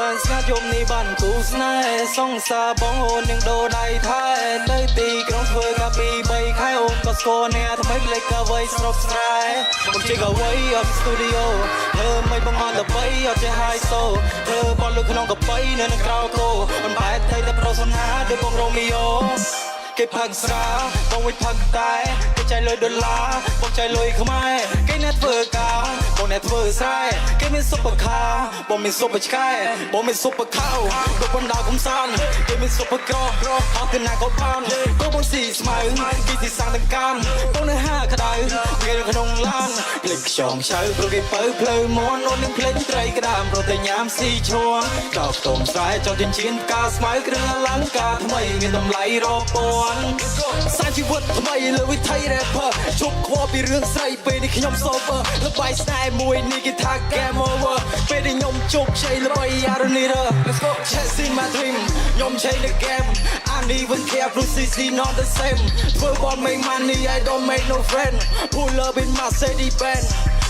សានស្ងាត់យំនេះបានគូស្នេហ៍សងសាបងអូននឹងដូរដៃថែទៅទីក្រុងធ្វើកាពី3ខែអូនក៏ស្គាល់អ្នកថ្មីប្លែកកាវៃស្រុកស្រែមកជិះកាវៃអត់ស្ទូឌីយោធ្វើមិនបងអត់ទៅបីអត់ចេះហាយសូធ្វើបនលើក្នុងកបីនៅនឹងក្រៅគោមិនបែកតែប្រុសសង្ហាដូចបងរ៉ូមីយ៉ូគេផឹកស្រាបងវិញផឹកតែគេចៃលុយដុល្លារបងចៃលុយខ្មែរគេអ្នកធ្វើការបងអ្នកធ្វើស្រែគេមានស៊ុបខាបងមានស៊ុបឆ្កែបងមានស៊ុបខៅដូចបណ្ដាកំសាន្តគេមានស៊ុបក្រអត់ទៅណាក៏បានក៏បងស៊ីស្មៅគេទីសាំងទាំងកាមបងនៅហាក្តៅគេនៅក្នុងឡានភ្លេចខ្យងឆៅព្រោះគេបើផ្លូវមន់អូននឹងភ្លេចត្រីក្តាមព្រោះតែញ៉ាំស៊ីឈួងកោបតុំស្រែចង់ចិញ្ចៀនផ្កាស្មៅគ្រឿងអលង្ការថ្មីមានតម្លៃរាប់ពាន់សាជីវិតថ្មីលើវិថី rapper ជប់ខ្វល់ពីរឿងស្រីពេលនេះខ្ញុំ sober ល្បាយស្នេហ៍មួយនេះគេថា game over ពេលនេះខ្ញុំជោគជ័យល្បី I don't need her let's go chasing my dream ខ្ញុំ change the game I don't even care blue CC not the same ធ្វើបន make money I don't make no friend pull up in Mercedes Benz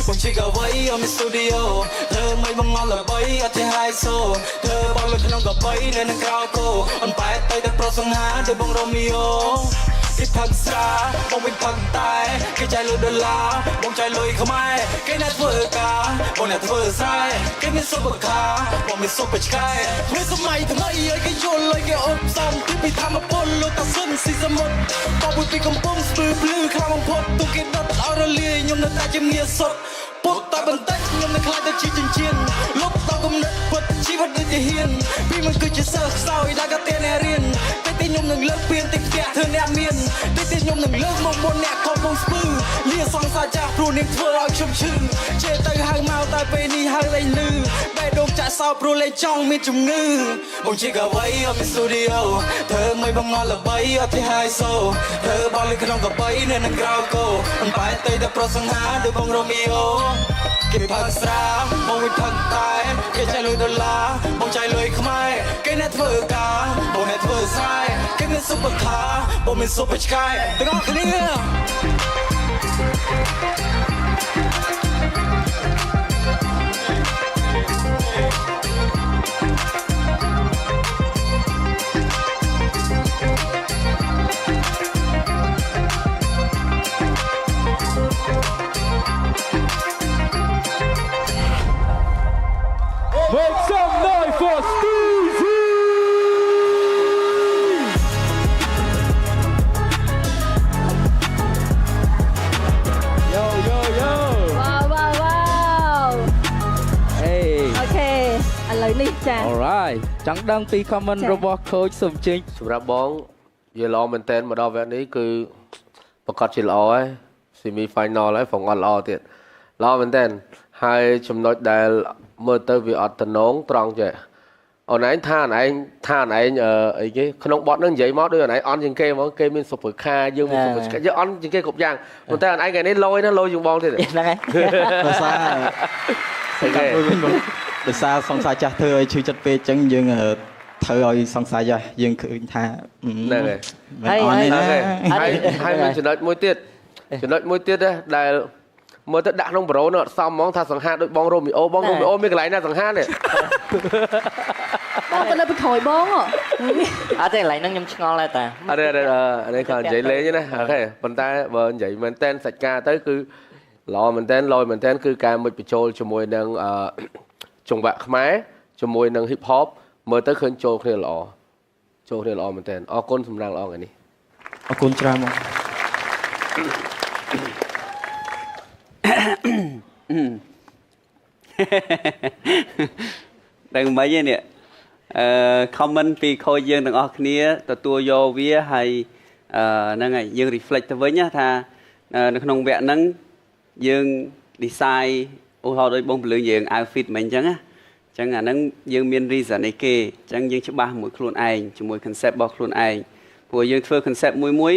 បងជិះកាវៃអត់មាន studio ធ្វើមិនបងអត់ល្បីអត់ចេះ high so ធ្វើបនលើក្នុងកបីនៅនឹងក្រៅគោអនបែកទៅតែប្រុសសង្ហាដូចបងរ៉ូមីយ៉ូគេផឹកស្រាបងវិញផឹកតែគេចៃលុយដុល្លារបងចៃលុយខ្មែរគេអ្នកធ្វើការបងអ្នកធ្វើស្រែគេមានស៊ុបខាបងមានស៊ុបឆ្កែធ្វើសម័យថ្មីឲ្យគេយល់ឲ្យគេអត់សំពីពីធម្មពលលោកតាស៊ុនស៊ីសមុទ្របបពីកំពង់ស្ពឺភ្លឺខ្លាំងបំផុតទូគេដុតឲ្យរលាយខ្ញុំនៅតែជាងារសុទ្ធពុតតែបន្តិចខ្ញុំនឹងខ្លាចទៅជាចិញ្ចៀនលុបតគំនិតពុតជីវិតដូចជាហ៊ានពីមិនគឺជាសិស្សខ្សោយដែលក៏តែអ្នករៀនតែខ្ញុំនឹងលើកពៀនទីផ្ទះធ្វើអ្នកមានតែខ្ញុំនឹងលើកមកមុនអ្នកកំពុងស្ពឺលាសង្សារចាស់ព្រោះនាងធ្វើឲ្យខ្ញុំឈឺជេរទៅហៅមកតែពេលនេះហៅលេងលឺបែរដងចាក់សោព្រោះលេងចង់មានជំងឺបងជិះកាវៃអត់មាន studio ធ្វើមិនបងអត់ល្បីអត់ទេ high so ធ្វើបោះលើក្នុងកបីនៅនឹងក្រៅគោមិនបែរទៅតែប្រុសសង្ហាដូចបងរ៉ូមីយ៉ូគេផឹកស្រាបងវិញផឹកតែគេចៃលុយដុល្លារបងចៃលុយខ្មែរគេអ្នកធ្វើការបងអ្នកធ្វើស្រែគេមានស៊ុបខាបងមានស៊ុបឆ្កែទាំងអស់គ្នា Make some noise for Steezy! Yo, yo, yo! Wow, wow, wow! Hey! Okay, ឥឡូវនេះចា Alright ចង់ដឹងពី comment របស់ coach សូមជិញសម្រាប់បងយល់ល្អមែនតើមកដល់វគ្គនេះគឺប្រកាសជាល្អហើយ semi final ហើយផងអត់ល្អទៀតល្អមែនតើហើយចំណុចដែលមើលទៅវាអត់តំណងត្រង់ចេះអូនឯងថាអូនឯងអីគេក្នុងបទនឹងនិយាយមកដូចអូនឯងអន់ជាងគេហ្មងគេមានសុភខាយើងមានសុភឆ្កែយើងអន់ជាងគេគ្រប់យ៉ាងប៉ុន្តែអូនឯងថ្ងៃនេះលយណាលយជាងបងទៀតហ្នឹងហើយដោយសារដោយសារសង្សារចាស់ធ្វើឲ្យឈឺចិត្តពេកអញ្ចឹងយើងធ្វើឲ្យសង្សារចាស់យើងឃើញថាហ្នឹងហើយហើយមានចំណុចមួយទៀតដែលមើលទៅដាក់ក្នុងប្រូនអត់សមហ្មងថាសង្ហាដូចបងរ៉ូមីអូមានកន្លែងណាសង្ហានេះបងទៅនៅពីក្រោយបងអត់ទេកន្លែងហ្នឹងខ្ញុំឆ្ងល់ដែរតាអត់ទេនេះគាត់និយាយលេងណាអូខេប៉ុន្តែបើនិយាយមែនតែនសាច់ការទៅគឺល្អមែនតែនលយមែនតែនគឺការមុជបញ្ចូលជាមួយនឹងចង្វាក់ខ្មែរជាមួយនឹង hip hop មើលទៅឃើញចូលគ្នាល្អមែនតែនអរគុណសម្រាប់ល្អថ្ងៃនេះអរគុណច្រើនបងដឹងមិនទេនេះcomment ពីខូចយើងទាំងអស់គ្នាទទួលយកវាហើយហ្នឹងហើយយើង reflect ទៅវិញថានៅក្នុងវគ្គហ្នឹងយើង design ឧទាហរណ៍ដូចបងពលឿនយើង outfit មិនអញ្ចឹងណាអញ្ចឹងអាហ្នឹងយើងមាន reason អីគេអញ្ចឹងយើងច្បាស់មួយខ្លួនឯងជាមួយ concept របស់ខ្លួនឯងព្រោះយើងធ្វើ concept មួយ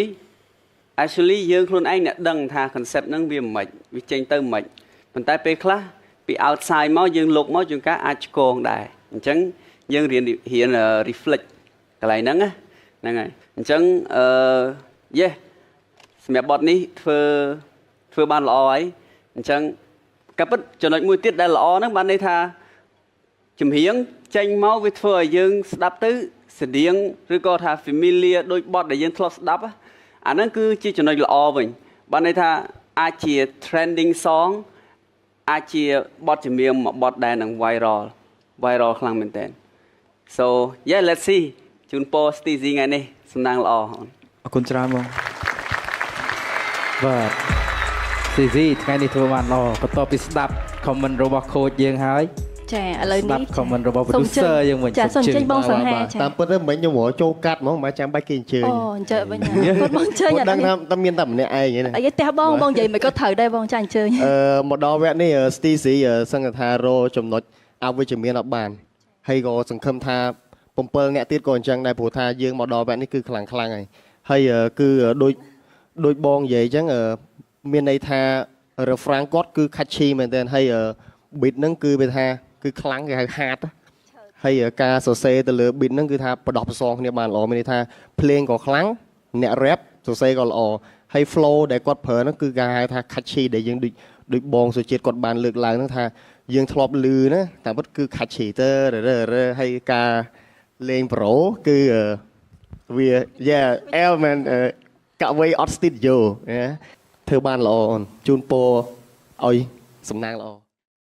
actually យើងខ្លួនឯងអ្នកដឹងថា concept ហ្នឹងវាមិនវាចេញទៅមិនប៉ុន្តែពេលខ្លះពី outside មកយើងលុកមកជួនកាលអាចឆ្កងដែរអញ្ចឹងយើងរៀន reflect កន្លែងហ្នឹងហ្នឹងហើយអញ្ចឹងyes សម្រាប់បទនេះធ្វើបានល្អហើយអញ្ចឹងក៏ពិតចំណុចមួយទៀតដែលល្អហ្នឹងបានន័យថា ជំរៀងចេញមកវាធ្វើឲ្យយើងស្ដាប់ទៅស្តៀងឬក៏ថា familiar ដូចបទដែលយើងធ្លាប់ស្ដាប់អាហ្នឹងគឺជាចំណុចល្អវិញបានន័យថាអាចជា trending song អាចជាបទចម្រៀងមួយបទដែលនឹង viral ខ្លាំងមែនតើ so yeah let's see ជូនពរ Steezy ថ្ងៃនេះសំណាងល្អ អរគុណច្រើនបង បាទ CZ ថ្ងៃនេះធ្វើបានល្អបន្ទាប់ពីស្ដាប់ comment របស់ coach យើងហើយ ចាឥឡូវ ស្ នេះ ដាប់ comment របស់ producer យើងវិញ ចាសូមចេញបងសង្ហាចា តាមពិតទៅមិញខ្ញុំរកចូលកាត់ហ្មងមិនចាំបាច់គេអញ្ជើញ អូអញ្ជើញវិញគាត់បងអញ្ជើញ គាត់ដឹងថាតែមានតែម្នាក់ឯងហ្នឹង អីផ្ទះបងបងនិយាយមិនក៏ត្រូវដែរបងចាអញ្ជើញ មកដល់វគ្គនេះ Steezy សង្ឃថារចំណុចអវិជ្ជមានអត់បានហើយក៏សង្ឃឹមថា7អ្នកទៀតក៏អញ្ចឹងដែរព្រោះថាយើងមកដល់វគ្គនេះគឺខ្លាំងហើយគឺដូចបងនិយាយអញ្ចឹងមានន័យថា refrain គាត់គឺ catchy មែនទែនហើយ beat ហ្នឹងគឺវាថាគឺខ្លាំងគេហៅ hard ហើយការសរសេរទៅលើ beat ហ្នឹងគឺថាបដោះប្រសងគ្នាបានល្អមានន័យថាភ្លេងក៏ខ្លាំងអ្នក rap សរសេរក៏ល្អហើយ flow ដែលគាត់ប្រើហ្នឹងគឺគេហៅថា catchy ដែលយើងដូចបងសុជាតិគាត់បានលើកឡើងហ្នឹងថាយើងធ្លាប់ឮណាតែពិតគឺ catchy ទៅហើយការលេងប្រូគឺវា yeah element កាក់វៃអត់ studio ធ្វើបានល្អអូនជូនពរឲ្យសំណាងល្អ